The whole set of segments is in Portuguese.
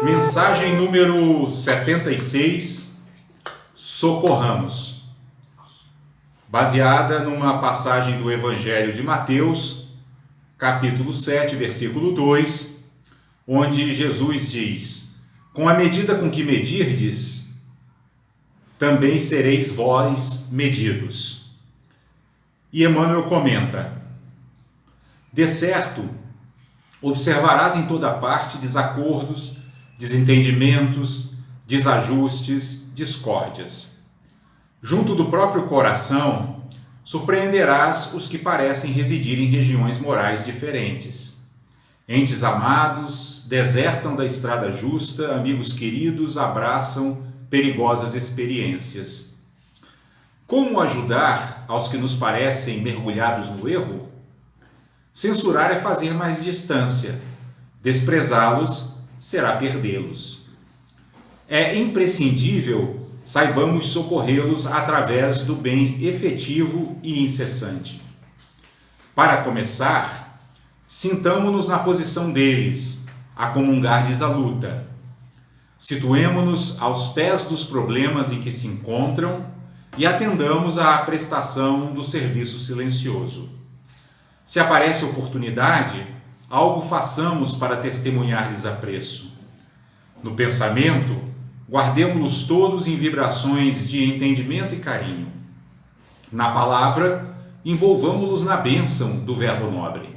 Mensagem número 76, socorramos. Baseada numa passagem do Evangelho de Mateus, capítulo 7, versículo 2, onde Jesus diz: com a medida com que medirdes, também sereis vós medidos. E Emmanuel comenta: de certo, observarás em toda parte desacordos, desentendimentos, desajustes, discórdias. Junto do próprio coração, surpreenderás os que parecem residir em regiões morais diferentes. Entes amados desertam da estrada justa, amigos queridos abraçam perigosas experiências. Como ajudar aos que nos parecem mergulhados no erro? Censurar é fazer mais distância, desprezá-los será perdê-los. É imprescindível saibamos socorrê-los através do bem efetivo e incessante. Para começar, sintamo-nos na posição deles, a comungar-lhes a luta. Situemo-nos aos pés dos problemas em que se encontram e atendamos à prestação do serviço silencioso. Se aparece oportunidade, algo façamos para testemunhar-lhes apreço. No pensamento, guardemo-los todos em vibrações de entendimento e carinho. Na palavra, envolvamo-los na bênção do verbo nobre.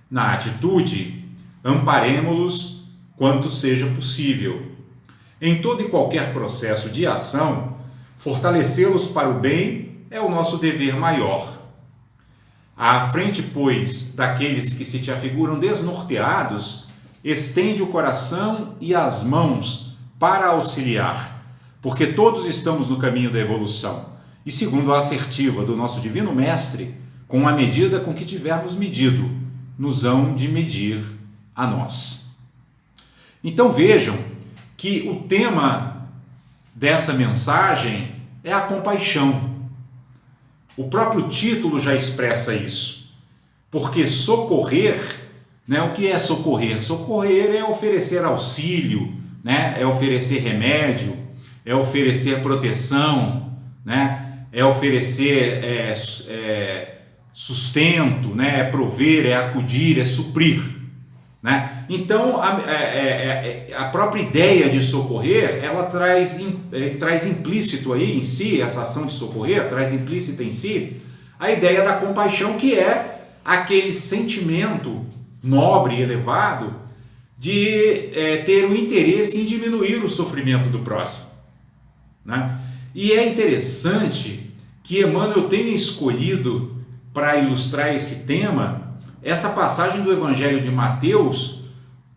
Na atitude, amparemo-los quanto seja possível. Em todo e qualquer processo de ação, fortalecê-los para o bem é o nosso dever maior. À frente, pois, daqueles que se te afiguram desnorteados, estende o coração e as mãos para auxiliar, porque todos estamos no caminho da evolução, e segundo a assertiva do nosso Divino Mestre, com a medida com que tivermos medido, nos hão de medir a nós. Então vejam que o tema dessa mensagem é a compaixão. O próprio título já expressa isso, porque socorrer, né, o que é socorrer? Socorrer é oferecer auxílio, né, é oferecer remédio, é oferecer proteção, né, é oferecer sustento, né, é prover, é acudir, é suprir. Né? Então, a própria ideia de socorrer, ela traz implícito aí em si, essa ação de socorrer, traz implícita em si, a ideia da compaixão, que é aquele sentimento nobre e elevado de ter o interesse em diminuir o sofrimento do próximo. Né? E é interessante que Emmanuel tenha escolhido, para ilustrar esse tema, essa passagem do Evangelho de Mateus,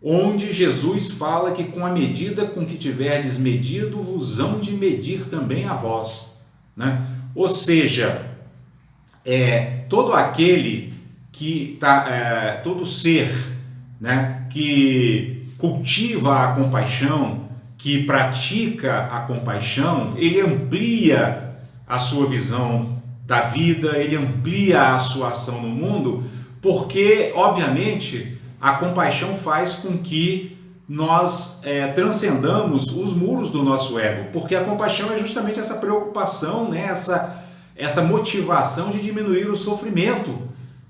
onde Jesus fala que com a medida com que tiverdes medido, vos hão de medir também a vós. Né? Ou seja, todo aquele que todo ser, né, que cultiva a compaixão, que pratica a compaixão, ele amplia a sua visão da vida, ele amplia a sua ação no mundo, porque, obviamente, a compaixão faz com que nós transcendamos os muros do nosso ego, porque a compaixão é justamente essa preocupação, né? essa motivação de diminuir o sofrimento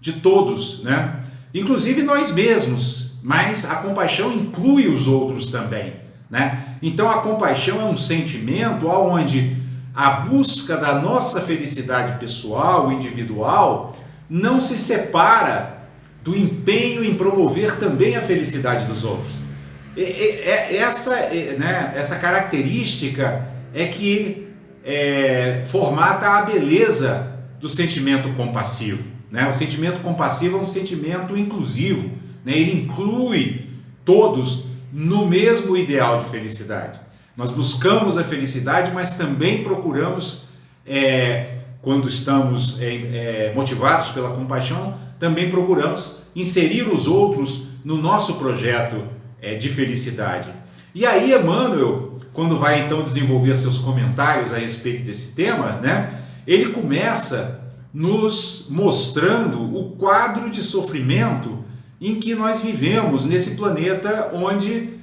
de todos, né? Inclusive nós mesmos, mas a compaixão inclui os outros também. Né? Então a compaixão é um sentimento onde a busca da nossa felicidade pessoal, individual, não se separa do empenho em promover também a felicidade dos outros. Essa característica é que formata a beleza do sentimento compassivo. Né? O sentimento compassivo é um sentimento inclusivo, né? Ele inclui todos no mesmo ideal de felicidade. Nós buscamos a felicidade, mas também procuramos, quando estamos motivados pela compaixão, também procuramos inserir os outros no nosso projeto de felicidade. E aí Emmanuel, quando vai então desenvolver seus comentários a respeito desse tema, né, ele começa nos mostrando o quadro de sofrimento em que nós vivemos nesse planeta onde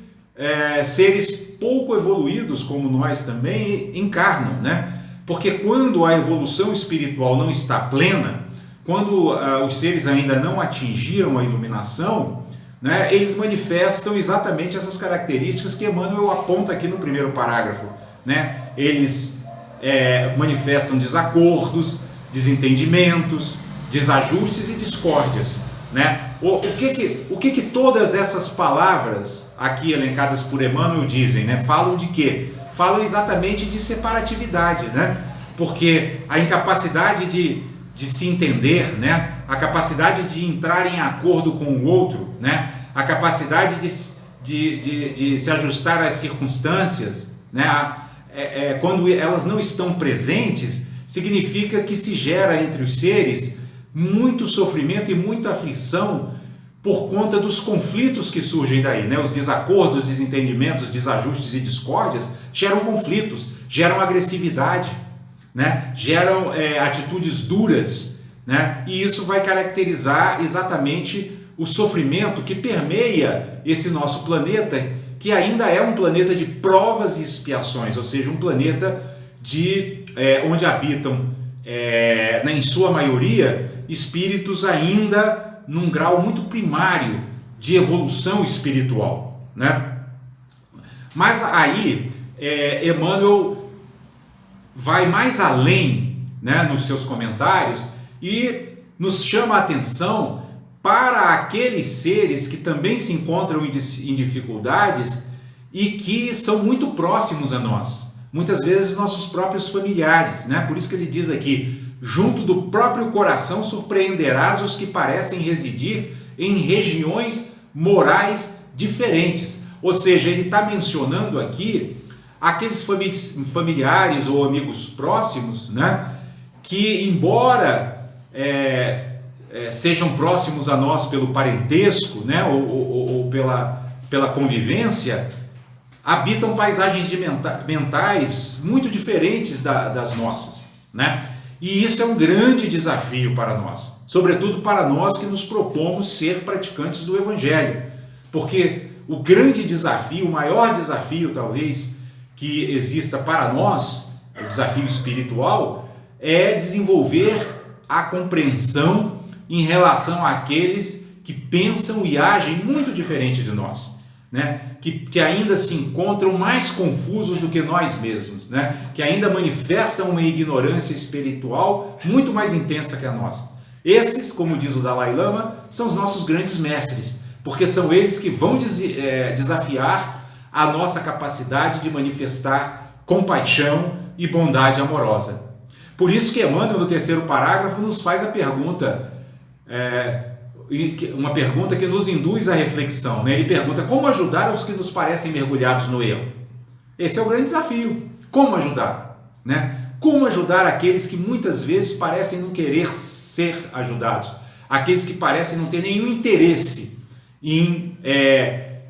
seres pouco evoluídos como nós também encarnam, né? Porque quando a evolução espiritual não está plena, quando os seres ainda não atingiram a iluminação, né, eles manifestam exatamente essas características que Emmanuel aponta aqui no primeiro parágrafo, né? Eles manifestam desacordos, desentendimentos, desajustes e discórdias, né? O que todas essas palavras aqui elencadas por Emmanuel dizem, né? Falam de quê? Falam exatamente de separatividade, né? Porque a incapacidade de se entender, né? A capacidade de entrar em acordo com o outro, né? A capacidade de se ajustar às circunstâncias, né? Quando elas não estão presentes, significa que se gera entre os seres muito sofrimento e muita aflição por conta dos conflitos que surgem daí, né? Os desacordos, desentendimentos, desajustes e discórdias geram conflitos, geram agressividade, né? Geram atitudes duras, né? E isso vai caracterizar exatamente o sofrimento que permeia esse nosso planeta, que ainda é um planeta de provas e expiações, ou seja, um planeta onde habitam, em sua maioria, espíritos ainda num grau muito primário de evolução espiritual, né? Mas aí Emmanuel vai mais além, né, nos seus comentários e nos chama a atenção para aqueles seres que também se encontram em dificuldades e que são muito próximos a nós, muitas vezes nossos próprios familiares, né? Por isso que ele diz aqui: junto do próprio coração surpreenderás os que parecem residir em regiões morais diferentes. Ou seja, ele está mencionando aqui aqueles familiares ou amigos próximos, né, que embora sejam próximos a nós pelo parentesco, né, ou pela convivência, habitam paisagens mentais muito diferentes das nossas, né? E isso é um grande desafio para nós, sobretudo para nós que nos propomos ser praticantes do Evangelho, porque o grande desafio, o maior desafio talvez que exista para nós, o desafio espiritual, é desenvolver a compreensão em relação àqueles que pensam e agem muito diferente de nós, né? Que ainda se encontram mais confusos do que nós mesmos, né? Que ainda manifestam uma ignorância espiritual muito mais intensa que a nossa. Esses, como diz o Dalai Lama, são os nossos grandes mestres, porque são eles que vão desafiar a nossa capacidade de manifestar compaixão e bondade amorosa. Por isso que Emmanuel, no terceiro parágrafo, nos faz a pergunta, uma pergunta que nos induz à reflexão, né? Ele pergunta: como ajudar os que nos parecem mergulhados no erro? Esse é o grande desafio. Como ajudar, né? Como ajudar aqueles que muitas vezes parecem não querer ser ajudados, aqueles que parecem não ter nenhum interesse em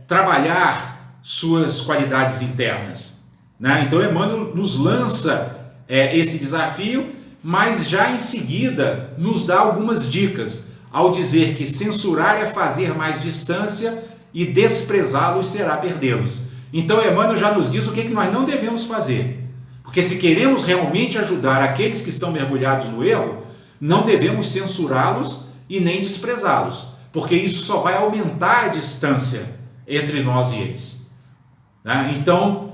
trabalhar suas qualidades internas, né? Então Emmanuel nos lança esse desafio, mas já em seguida nos dá algumas dicas, ao dizer que censurar é fazer mais distância e desprezá-los será perdê-los. Então Emmanuel já nos diz o que nós não devemos fazer, porque se queremos realmente ajudar aqueles que estão mergulhados no erro, não devemos censurá-los e nem desprezá-los, porque isso só vai aumentar a distância entre nós e eles, né? Então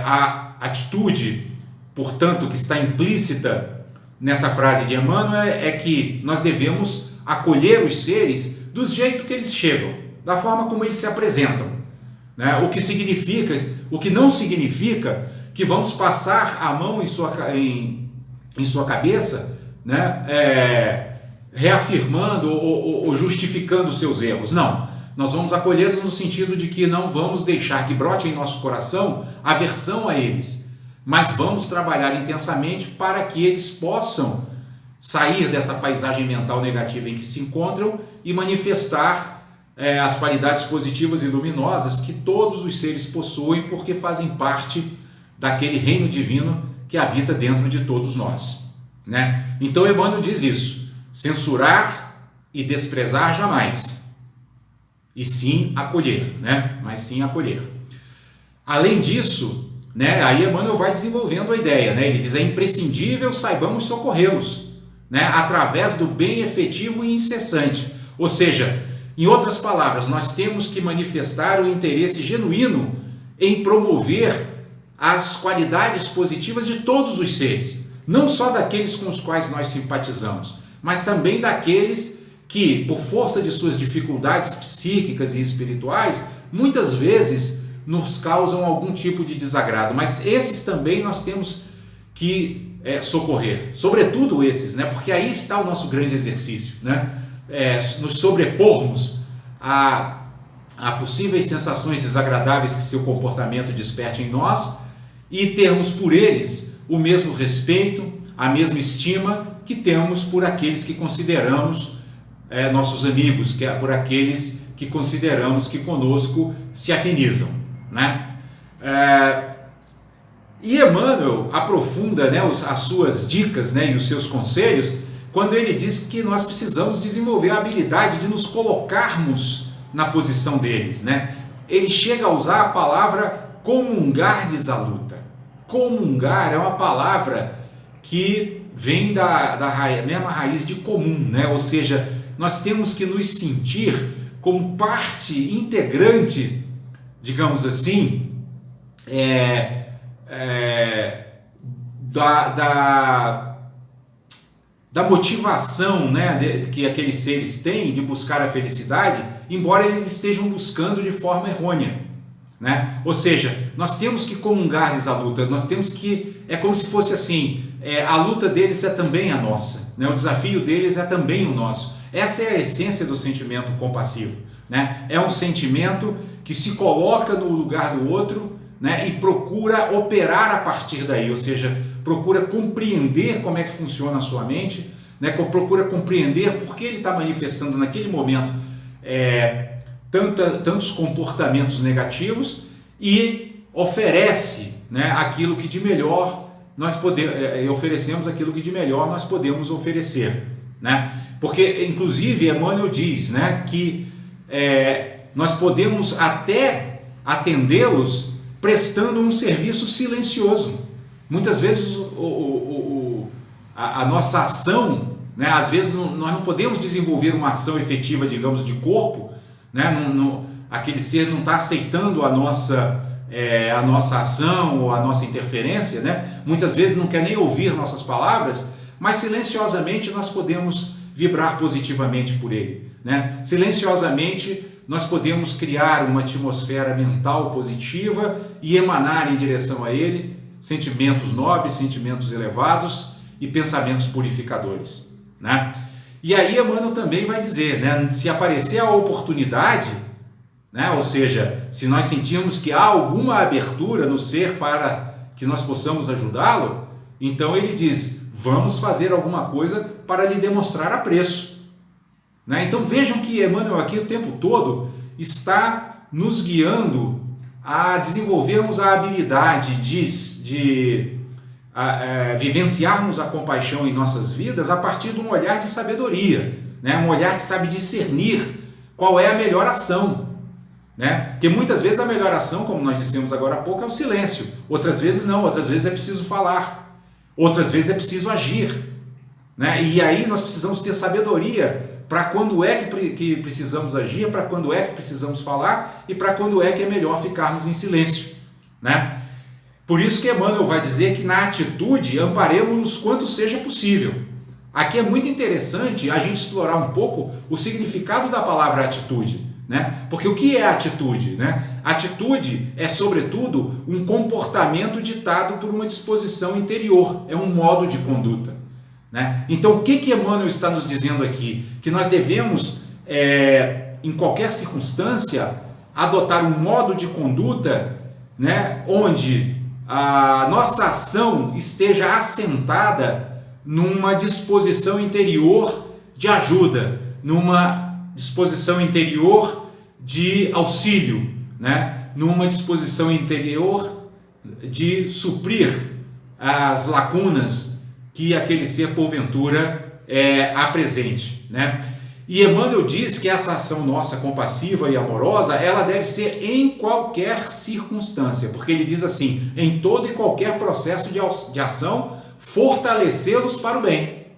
a atitude, portanto, que está implícita nessa frase de Emmanuel é que nós devemos acolher os seres do jeito que eles chegam, da forma como eles se apresentam, né? O que não significa que vamos passar a mão em sua cabeça, né? Reafirmando ou justificando seus erros. Não, nós vamos acolhê-los no sentido de que não vamos deixar que brote em nosso coração aversão a eles, mas vamos trabalhar intensamente para que eles possam sair dessa paisagem mental negativa em que se encontram e manifestar as qualidades positivas e luminosas que todos os seres possuem, porque fazem parte daquele reino divino que habita dentro de todos nós, né? Então Emmanuel diz isso: censurar e desprezar jamais, e sim acolher, né? Mas sim acolher. Além disso, né, aí Emmanuel vai desenvolvendo a ideia, né? Ele diz: é imprescindível saibamos socorrê-los, né, através do bem efetivo e incessante. Ou seja, em outras palavras, nós temos que manifestar o interesse genuíno em promover as qualidades positivas de todos os seres, não só daqueles com os quais nós simpatizamos, mas também daqueles que, por força de suas dificuldades psíquicas e espirituais, muitas vezes nos causam algum tipo de desagrado, mas esses também nós temos que socorrer, sobretudo esses, né? Porque aí está o nosso grande exercício, né? Nos sobrepormos a possíveis sensações desagradáveis que seu comportamento desperte em nós e termos por eles o mesmo respeito, a mesma estima que temos por aqueles que consideramos nossos amigos, que é por aqueles que consideramos que conosco se afinizam, né? E Emmanuel aprofunda, né, as suas dicas, né, e os seus conselhos quando ele diz que nós precisamos desenvolver a habilidade de nos colocarmos na posição deles, né? Ele chega a usar a palavra comungar-lhes a luta. Comungar é uma palavra que vem da mesma raiz de comum, né? Ou seja, nós temos que nos sentir como parte integrante, digamos assim, da motivação, né, que aqueles seres têm de buscar a felicidade, embora eles estejam buscando de forma errônea, né? Ou seja, nós temos que comungar-lhes a luta, nós temos que, é como se fosse assim, a luta deles é também a nossa, né? O desafio deles é também o nosso. Essa é a essência do sentimento compassivo, né? É um sentimento que se coloca no lugar do outro, né, e procura operar a partir daí, ou seja, procura compreender como é que funciona a sua mente, né, procura compreender por que ele está manifestando naquele momento tantos comportamentos negativos e oferece, né, aquilo que de melhor nós oferecemos aquilo que de melhor nós podemos oferecer, né? Porque inclusive Emmanuel diz, né, que nós podemos até atendê-los prestando um serviço silencioso. Muitas vezes a nossa ação, né, às vezes nós não podemos desenvolver uma ação efetiva, digamos, de corpo, né, aquele ser não está aceitando a nossa ação ou a nossa interferência, né? Muitas vezes não quer nem ouvir nossas palavras, mas silenciosamente nós podemos vibrar positivamente por ele, né? Silenciosamente nós podemos criar uma atmosfera mental positiva e emanar em direção a ele sentimentos nobres, sentimentos elevados e pensamentos purificadores, né? E aí Emmanuel também vai dizer, né, se aparecer a oportunidade, né, ou seja, se nós sentirmos que há alguma abertura no ser para que nós possamos ajudá-lo, então ele diz, vamos fazer alguma coisa para lhe demonstrar apreço, né? Então vejam que Emmanuel aqui o tempo todo está nos guiando a desenvolvermos a habilidade de vivenciarmos a compaixão em nossas vidas a partir de um olhar de sabedoria, né? Um olhar que sabe discernir qual é a melhor ação, né? Porque muitas vezes a melhor ação, como nós dissemos agora há pouco, é o silêncio, outras vezes não, outras vezes é preciso falar, outras vezes é preciso agir, né? E aí nós precisamos ter sabedoria para quando é que precisamos agir, para quando é que precisamos falar e para quando é que é melhor ficarmos em silêncio, né? Por isso que Emmanuel vai dizer que na atitude amparemos-nos quanto seja possível. Aqui é muito interessante a gente explorar um pouco o significado da palavra atitude, né? Porque o que é atitude, né? Atitude é, sobretudo, um comportamento ditado por uma disposição interior, é um modo de conduta, né? Então, o que Emmanuel está nos dizendo aqui? Que nós devemos, em qualquer circunstância, adotar um modo de conduta, né, onde a nossa ação esteja assentada numa disposição interior de ajuda, numa disposição interior de auxílio, né, numa disposição interior de suprir as lacunas que aquele ser porventura apresente, né? E Emmanuel diz que essa ação nossa compassiva e amorosa, ela deve ser em qualquer circunstância, porque ele diz assim, em todo e qualquer processo de ação, fortalecê-los para o bem.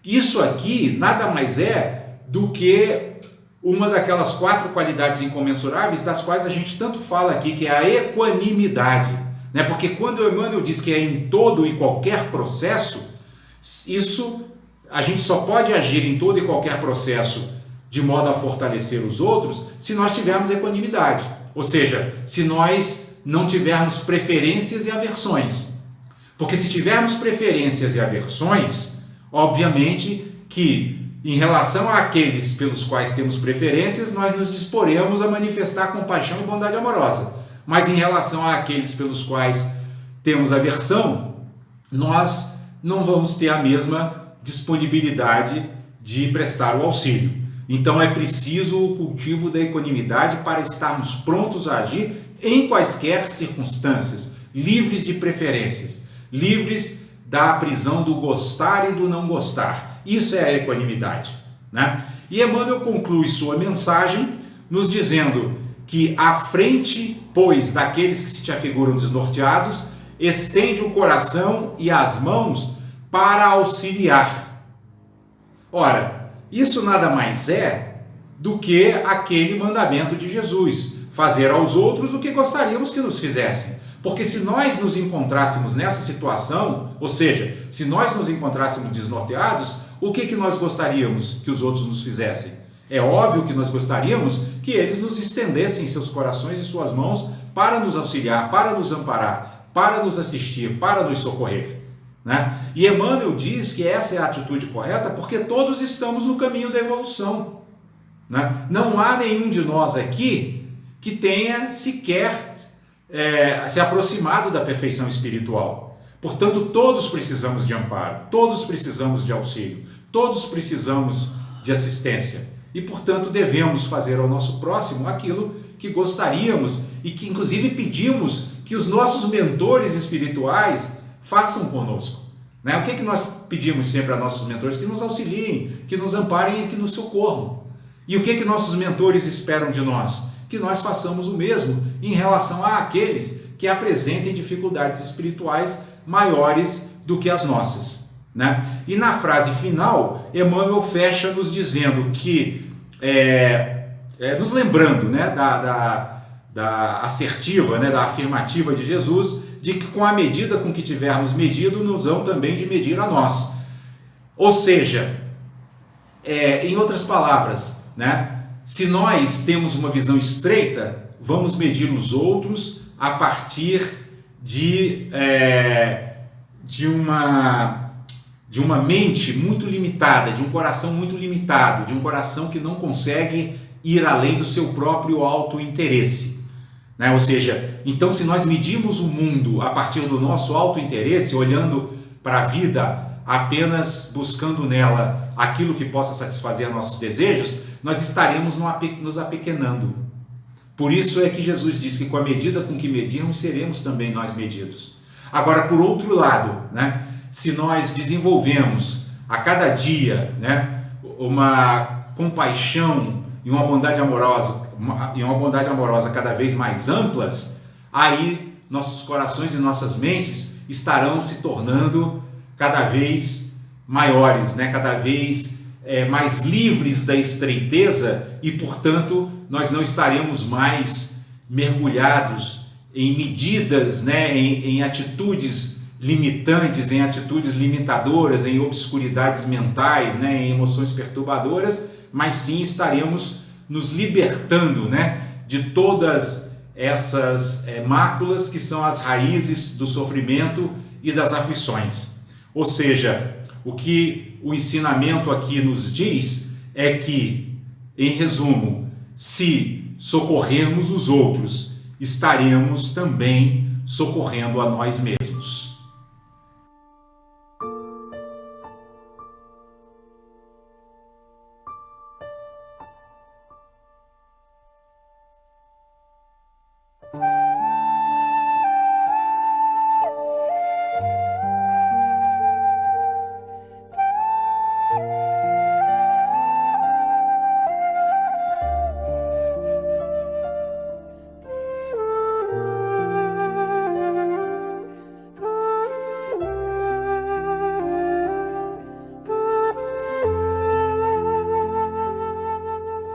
Isso aqui nada mais é do que uma daquelas 4 qualidades incomensuráveis das quais a gente tanto fala aqui, que é a equanimidade, né? Porque quando o Emmanuel diz que é em todo e qualquer processo, isso a gente só pode agir em todo e qualquer processo de modo a fortalecer os outros se nós tivermos equanimidade, ou seja, se nós não tivermos preferências e aversões. Porque se tivermos preferências e aversões, obviamente que em relação àqueles pelos quais temos preferências, nós nos disporemos a manifestar compaixão e bondade amorosa. Mas em relação àqueles pelos quais temos aversão, nós não vamos ter a mesma disponibilidade de prestar o auxílio. Então é preciso o cultivo da equanimidade para estarmos prontos a agir em quaisquer circunstâncias, livres de preferências, livres da prisão do gostar e do não gostar. Isso é a equanimidade, né? E Emmanuel conclui sua mensagem nos dizendo que à frente, pois, daqueles que se te afiguram desnorteados, estende o coração e as mãos para auxiliar. Ora, isso nada mais é do que aquele mandamento de Jesus, fazer aos outros o que gostaríamos que nos fizessem. Porque se nós nos encontrássemos nessa situação, ou seja, se nós nos encontrássemos desnorteados, o que nós gostaríamos que os outros nos fizessem? É óbvio que nós gostaríamos que eles nos estendessem seus corações e suas mãos para nos auxiliar, para nos amparar, para nos assistir, para nos socorrer, né? E Emmanuel diz que essa é a atitude correta porque todos estamos no caminho da evolução, né? Não há nenhum de nós aqui que tenha sequer se aproximado da perfeição espiritual. Portanto, todos precisamos de amparo, todos precisamos de auxílio, todos precisamos de assistência e, portanto, devemos fazer ao nosso próximo aquilo que gostaríamos e que, inclusive, pedimos que os nossos mentores espirituais façam conosco, né? O que nós pedimos sempre a nossos mentores? Que nos auxiliem, que nos amparem e que nos socorram. E o que nossos mentores esperam de nós? Que nós façamos o mesmo em relação àqueles que apresentem dificuldades espirituais maiores do que as nossas, né? E na frase final, Emmanuel fecha nos dizendo que, nos lembrando, né, da assertiva, né, da afirmativa de Jesus, de que com a medida com que tivermos medido, nos vão também de medir a nós. Ou seja, em outras palavras, né, se nós temos uma visão estreita, vamos medir os outros a partir de uma mente muito limitada, de um coração muito limitado, de um coração que não consegue ir além do seu próprio autointeresse, né? Ou seja, então se nós medimos o mundo a partir do nosso autointeresse, olhando para a vida apenas buscando nela aquilo que possa satisfazer nossos desejos, nós estaremos nos apequenando. Por isso é que Jesus diz que com a medida com que medirmos, seremos também nós medidos. Agora, por outro lado, né, se nós desenvolvemos a cada dia, né, uma compaixão e uma bondade amorosa cada vez mais amplas, aí nossos corações e nossas mentes estarão se tornando cada vez maiores, né, cada vez mais livres da estreiteza e, portanto, nós não estaremos mais mergulhados em medidas, né, em atitudes limitantes, em atitudes limitadoras, em obscuridades mentais, né, em emoções perturbadoras, mas sim estaremos nos libertando, né, de todas essas máculas que são as raízes do sofrimento e das aflições. Ou seja, o que o ensinamento aqui nos diz é que, em resumo, se socorrermos os outros, estaremos também socorrendo a nós mesmos.